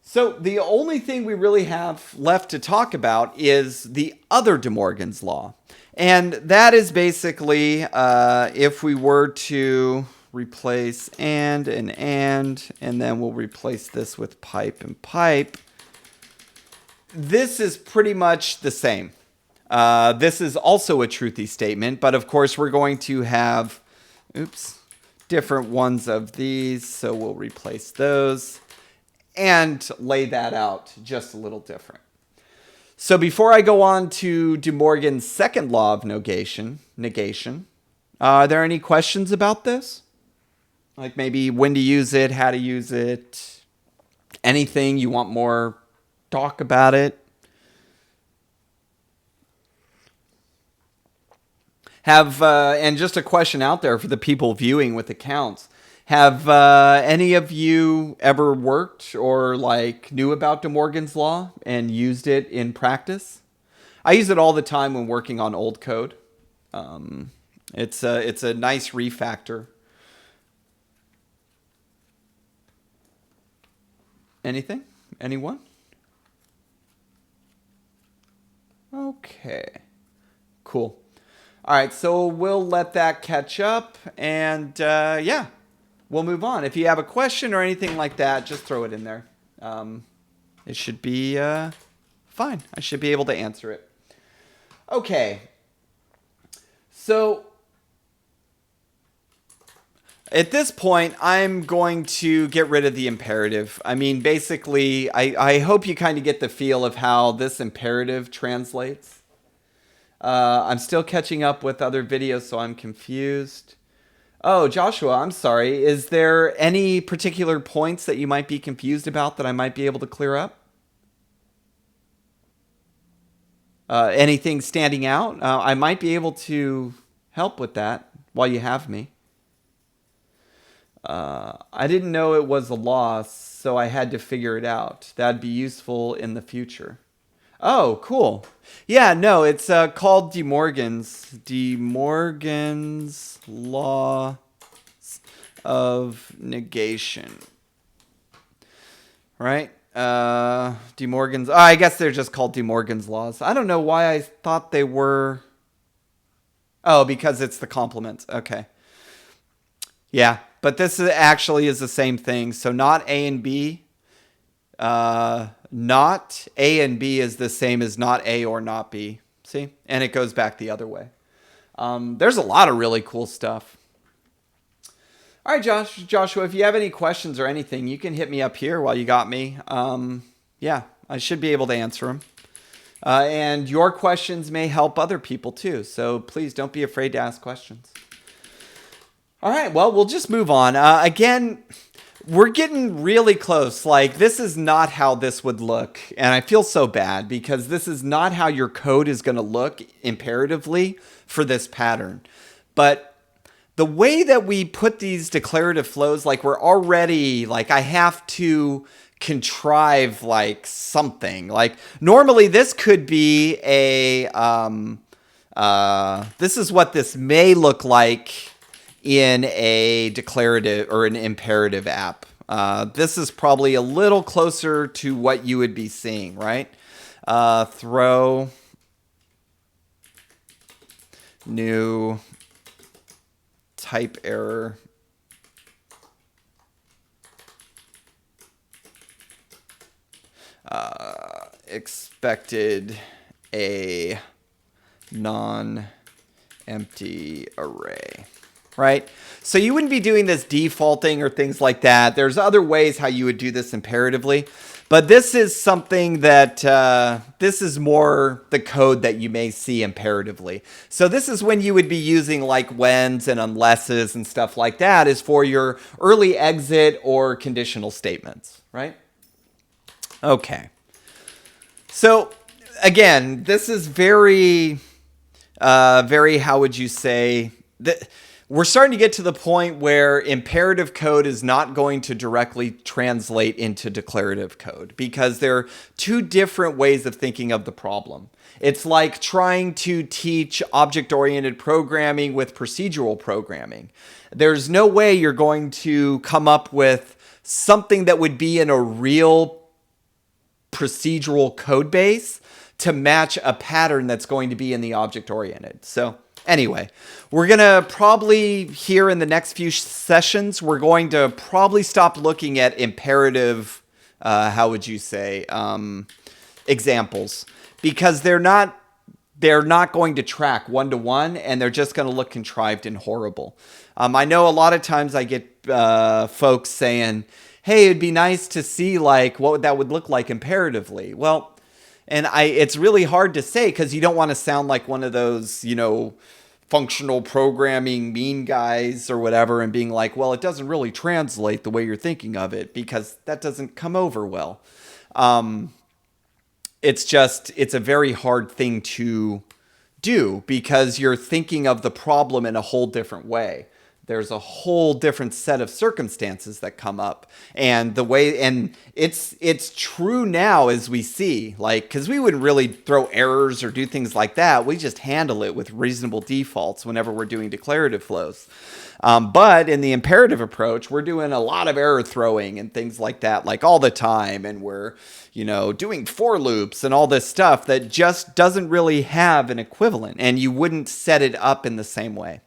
So the only thing we really have left to talk about is the other DeMorgan's law. And that is basically if we were to replace and then we'll replace this with pipe and pipe. This is pretty much the same. This is also a truthy statement, but of course we're going to have, different ones of these. So we'll replace those and lay that out just a little different. So before I go on to DeMorgan's second law of negation, are there any questions about this? Like maybe when to use it, how to use it, anything you want more talk about it? And just a question out there for the people viewing with accounts. Have any of you ever worked or knew about DeMorgan's law and used it in practice? I use it all the time when working on old code. It's a nice refactor. Anything? Anyone? Okay. Cool. All right, so we'll let that catch up, and yeah. We'll move on. If you have a question or anything like that, just throw it in there. It should be fine. I should be able to answer it. Okay. So at this point, I'm going to get rid of the imperative. I mean, basically, I hope you kind of get the feel of how this imperative translates. I'm still catching up with other videos, so I'm confused. Oh, Joshua, I'm sorry. Is there any particular points that you might be confused about that I might be able to clear up? Anything standing out? I might be able to help with that while you have me. I didn't know it was a loss, so I had to figure it out. That'd be useful in the future. Oh, cool. Yeah, no, it's called DeMorgan's Law of Negation. Right? DeMorgan's... I guess they're just called DeMorgan's Laws. I don't know why I thought they were... Oh, because it's the complement. Okay. Yeah, but this actually is the same thing. So not A and B... not A and B is the same as not A or not B. See? And it goes back the other way. There's a lot of really cool stuff. All right, Joshua, if you have any questions or anything, you can hit me up here while you got me. Yeah, I should be able to answer them. And your questions may help other people too. So please don't be afraid to ask questions. All right, well, we'll just move on. Again, we're getting really close. Like, this is not how this would look. And I feel so bad because this is not how your code is going to look imperatively for this pattern. But the way that we put these declarative flows, like we're already, like I have to contrive like something. Like normally this could be a, this is what this may look like in a declarative or an imperative app. This is probably a little closer to what you would be seeing, right? Throw new type error expected a non-empty array, right? So you wouldn't be doing this defaulting or things like that. There's other ways how you would do this imperatively, but this is something that, this is more the code that you may see imperatively. So this is when you would be using like whens and unlesses and stuff like that is for your early exit or conditional statements, right? Okay. So again, this is very, how would you say that? We're starting to get to the point where imperative code is not going to directly translate into declarative code because there are two different ways of thinking of the problem. It's like trying to teach object-oriented programming with procedural programming. There's no way you're going to come up with something that would be in a real procedural code base to match a pattern that's going to be in the object-oriented. So anyway, we're going to probably here in the next few sessions, we're going to probably stop looking at imperative, how would you say, examples, because they're not going to track one-to-one, and they're just going to look contrived and horrible. I know a lot of times I get folks saying, hey, it'd be nice to see like what that would look like imperatively. Well, and it's really hard to say because you don't want to sound like one of those, you know, functional programming mean guys or whatever and being like, well, it doesn't really translate the way you're thinking of it because that doesn't come over well. It's a very hard thing to do because you're thinking of the problem in a whole different way. There's a whole different set of circumstances that come up, and it's true now as we see, like, because we wouldn't really throw errors or do things like that. We just handle it with reasonable defaults whenever we're doing declarative flows. But in the imperative approach, we're doing a lot of error throwing and things like that, like all the time. And we're, you know, doing for loops and all this stuff that just doesn't really have an equivalent, and you wouldn't set it up in the same way.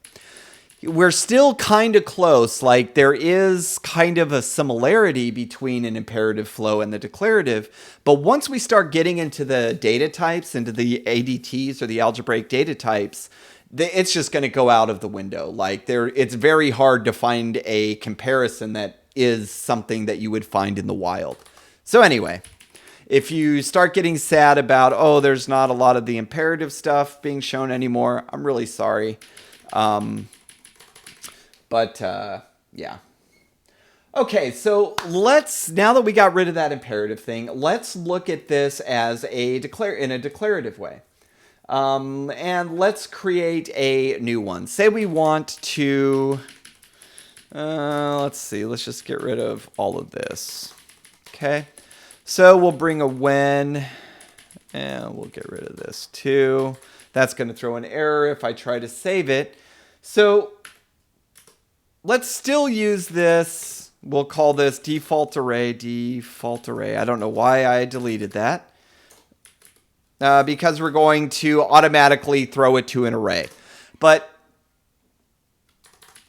We're still kind of close. Like there is kind of a similarity between an imperative flow and the declarative. But once we start getting into the data types, into the ADTs or the algebraic data types, it's just going to go out of the window. Like it's very hard to find a comparison that is something that you would find in the wild. So anyway, if you start getting sad about, oh, there's not a lot of the imperative stuff being shown anymore, I'm really sorry. But yeah. Okay, so now that we got rid of that imperative thing, let's look at this as in a declarative way. And let's create a new one. Say we want to, let's see, let's just get rid of all of this. Okay, so we'll bring a when, and we'll get rid of this too. That's going to throw an error if I try to save it. So let's still use this. We'll call this default array. I don't know why I deleted that. Because we're going to automatically throw it to an array. But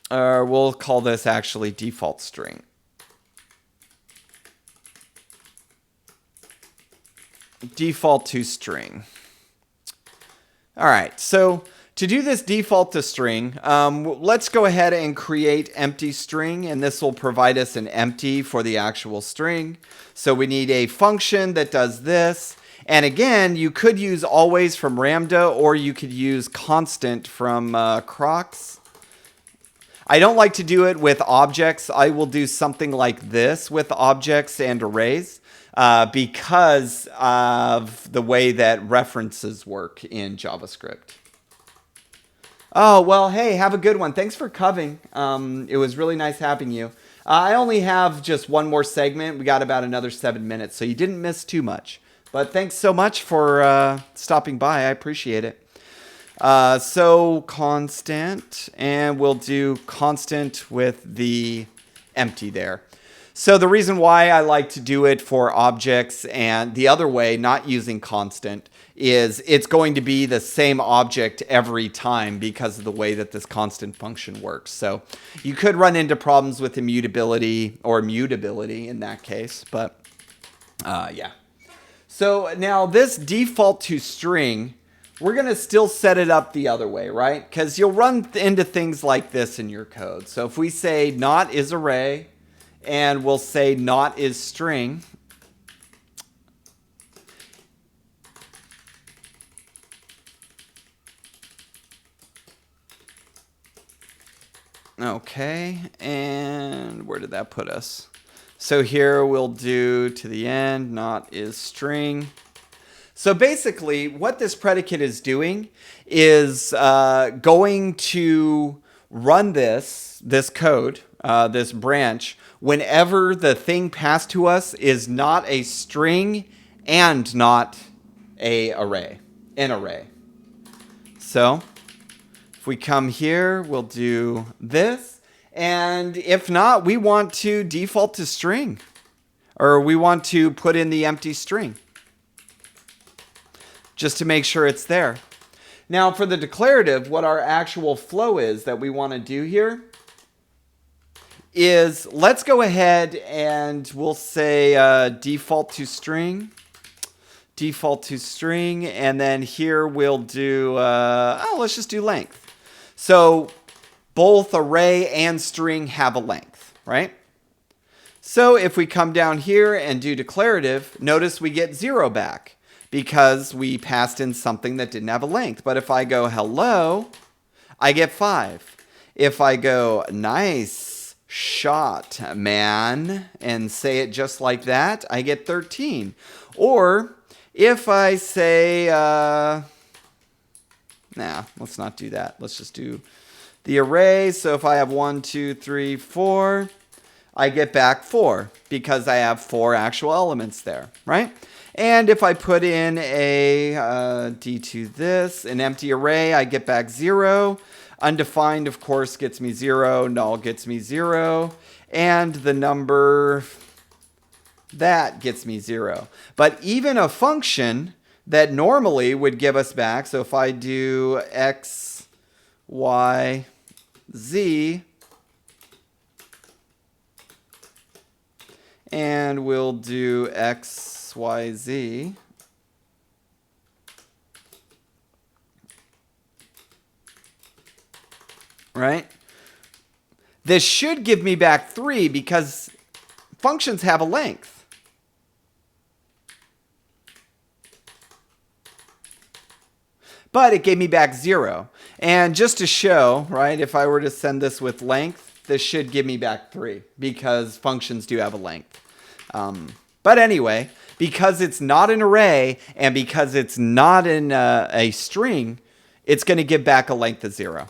we'll call this actually default string. Default to string. All right, so To do this default to string, let's go ahead and create empty string, and this will provide us an empty for the actual string. So we need a function that does this. And again, you could use always from Ramda, or you could use constant from Crocs. I don't like to do it with objects. I will do something like this with objects and arrays because of the way that references work in JavaScript. Oh, well, hey, have a good one. Thanks for coming. It was really nice having you. I only have just one more segment. We got about another 7 minutes, so you didn't miss too much. But thanks so much for stopping by. I appreciate it. So constant, and we'll do constant with the empty there. So the reason why I like to do it for objects and the other way, not using constant, is it's going to be the same object every time because of the way that this constant function works. So you could run into problems with immutability or mutability in that case, but yeah. So now this default to string, we're going to still set it up the other way, right? Because you'll run into things like this in your code. So if we say not is array, and we'll say not is string, okay, and where did that put us? So here we'll do to the end, not is string. So basically what this predicate is doing is going to run this code, this branch, whenever the thing passed to us is not a string and not an array. So if we come here, we'll do this. And if not, we want to default to string, or we want to put in the empty string just to make sure it's there. Now for the declarative, what our actual flow is that we want to do here is let's go ahead and we'll say default to string, and then here we'll do, let's just do length. So both array and string have a length, right? So if we come down here and do declarative, notice we get 0 back because we passed in something that didn't have a length. But if I go hello, I get 5. If I go nice shot, man, and say it just like that, I get 13. Or if I say, nah, let's not do that. Let's just do the array. So if I have 1, 2, 3, 4, I get back 4 because I have 4 actual elements there, right? And if I put in a D2 this, an empty array, I get back 0. Undefined, of course, gets me 0. Null gets me 0. And the number, that gets me 0. But even a function that normally would give us back, so if I do x, y, z, and we'll do x, y, z, right? This should give me back 3 because functions have a length. But it gave me back 0. And just to show, right, if I were to send this with length, this should give me back 3 because functions do have a length. But anyway, because it's not an array and because it's not in a string, it's going to give back a length of 0.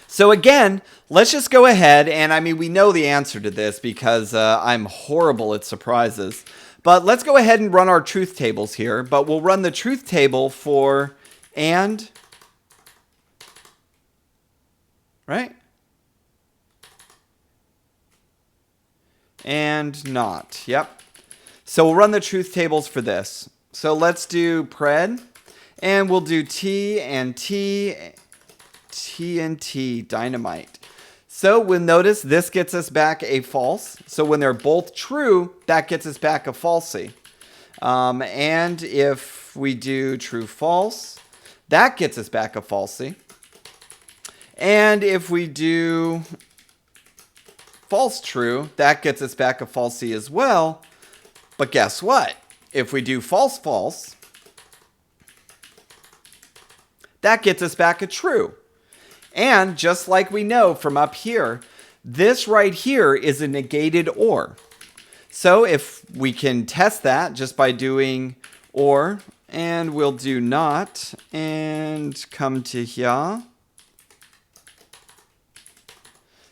So again, let's just go ahead, and I mean, we know the answer to this because I'm horrible at surprises. But let's go ahead and run our truth tables here, but we'll run the truth table for and, right? And not, yep. So we'll run the truth tables for this. So let's do pred, and we'll do T and T, T and T, dynamite. So we'll notice this gets us back a false. So when they're both true, that gets us back a falsy. And if we do true false, that gets us back a falsy. And if we do false true, that gets us back a falsy as well. But guess what? If we do false false, that gets us back a true. And just like we know from up here, this right here is a negated OR. So if we can test that just by doing OR, and we'll do not, and come to here.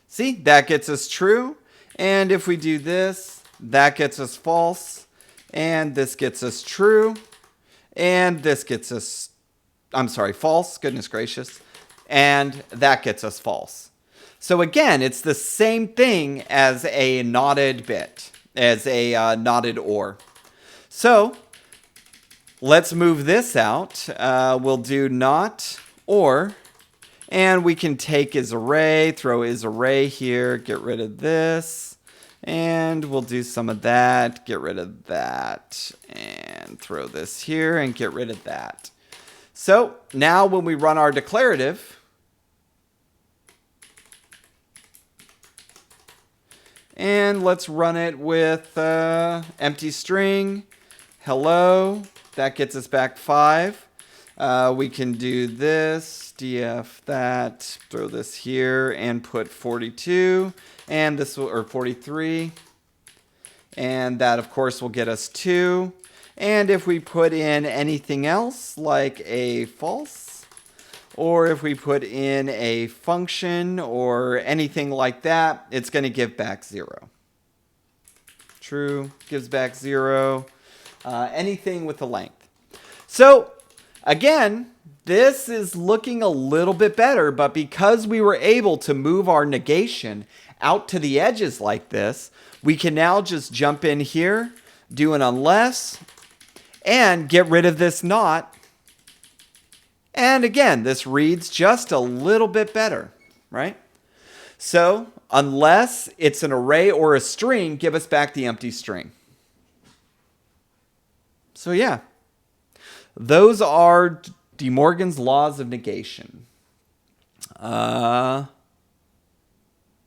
See, that gets us true. And if we do this, that gets us false. And this gets us true. And this gets us, false. Goodness gracious. And that gets us false. So again, it's the same thing as a knotted bit, as a knotted OR. So let's move this out. We'll do not OR. And we can take is array, throw is array here, get rid of this. And we'll do some of that, get rid of that. And throw this here and get rid of that. So now when we run our declarative, and let's run it with empty string, hello, that gets us back 5. We can do this, df that, throw this here, and put 42, and this will, or 43, and that of course will get us 2. And if we put in anything else like a false, or if we put in a function or anything like that, it's going to give back 0. True gives back 0. Anything with a length. So again, this is looking a little bit better, but because we were able to move our negation out to the edges like this, we can now just jump in here, do an unless, and get rid of this not. And again, this reads just a little bit better, right? So unless it's an array or a string, give us back the empty string. So yeah. Those are DeMorgan's laws of negation.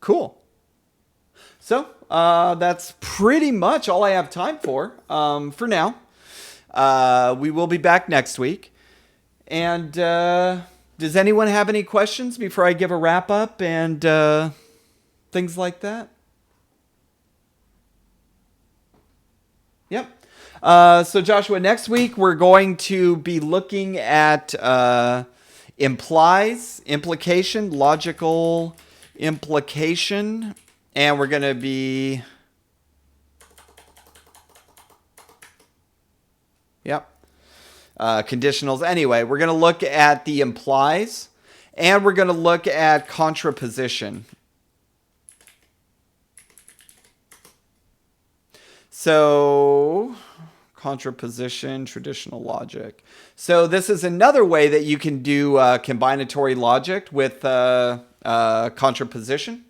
Cool. So that's pretty much all I have time for now. We will be back next week. And does anyone have any questions before I give a wrap up and things like that? Yep. So Joshua, next week we're going to be looking at implication, logical implication, and we're going to be, conditionals. Anyway, we're going to look at the implies, and we're going to look at contraposition. So contraposition, traditional logic. So this is another way that you can do combinatory logic with contraposition.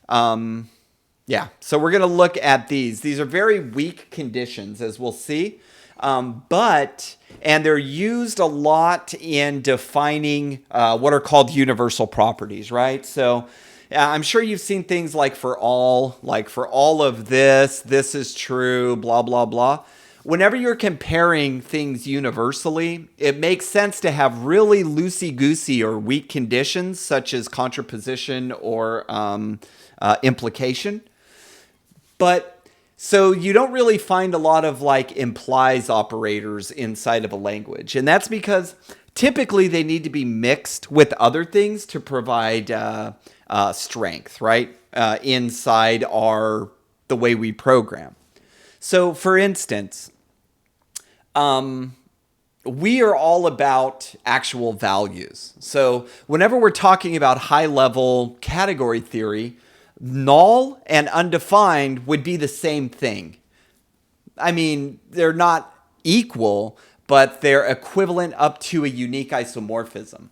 Yeah, so we're going to look at these. These are very weak conditions, as we'll see. And they're used a lot in defining what are called universal properties, right? So I'm sure you've seen things like for all of this is true, blah, blah, blah. Whenever you're comparing things universally, it makes sense to have really loosey-goosey or weak conditions, such as contraposition or implication. But so you don't really find a lot of like implies operators inside of a language. And that's because typically they need to be mixed with other things to provide strength, right? Inside the way we program. So for instance, we are all about actual values. So whenever we're talking about high-level category theory, null and undefined would be the same thing. I mean, they're not equal, but they're equivalent up to a unique isomorphism.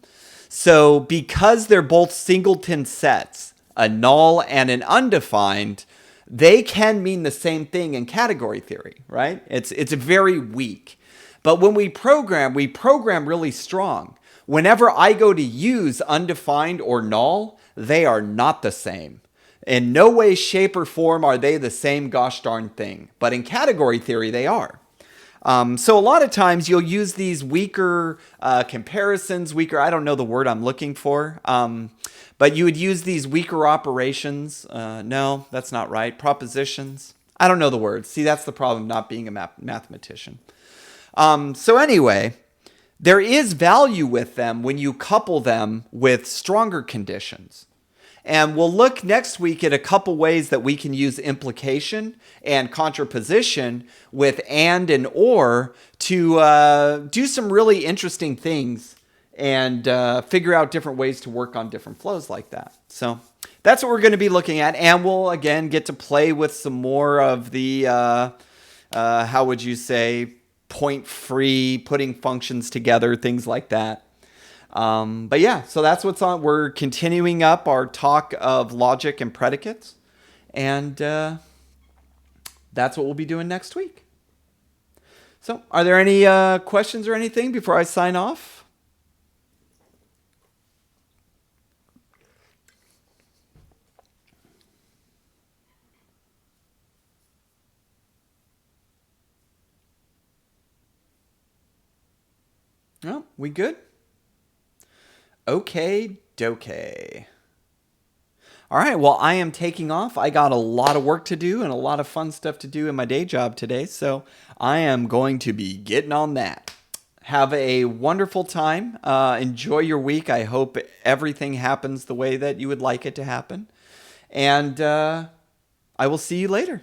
So because they're both singleton sets, a null and an undefined, they can mean the same thing in category theory, right? It's very weak. But when we program really strong. Whenever I go to use undefined or null, they are not the same. In no way, shape, or form are they the same gosh darn thing. But in category theory, they are. So a lot of times you'll use these weaker comparisons, I don't know the word I'm looking for, but you would use these weaker operations. No, that's not right. Propositions. I don't know the word. See, that's the problem not being a mathematician. So anyway, there is value with them when you couple them with stronger conditions. And we'll look next week at a couple ways that we can use implication and contraposition with and or to do some really interesting things and figure out different ways to work on different flows like that. So that's what we're going to be looking at. And we'll, again, get to play with some more of the, how would you say, point-free, putting functions together, things like that. But yeah, so that's what's on. We're continuing up our talk of logic and predicates. And that's what we'll be doing next week. So are there any questions or anything before I sign off? No, we good? Okay, doke. All right, well, I am taking off. I got a lot of work to do and a lot of fun stuff to do in my day job today, so I am going to be getting on that. Have a wonderful time. Enjoy your week. I hope everything happens the way that you would like it to happen. And I will see you later.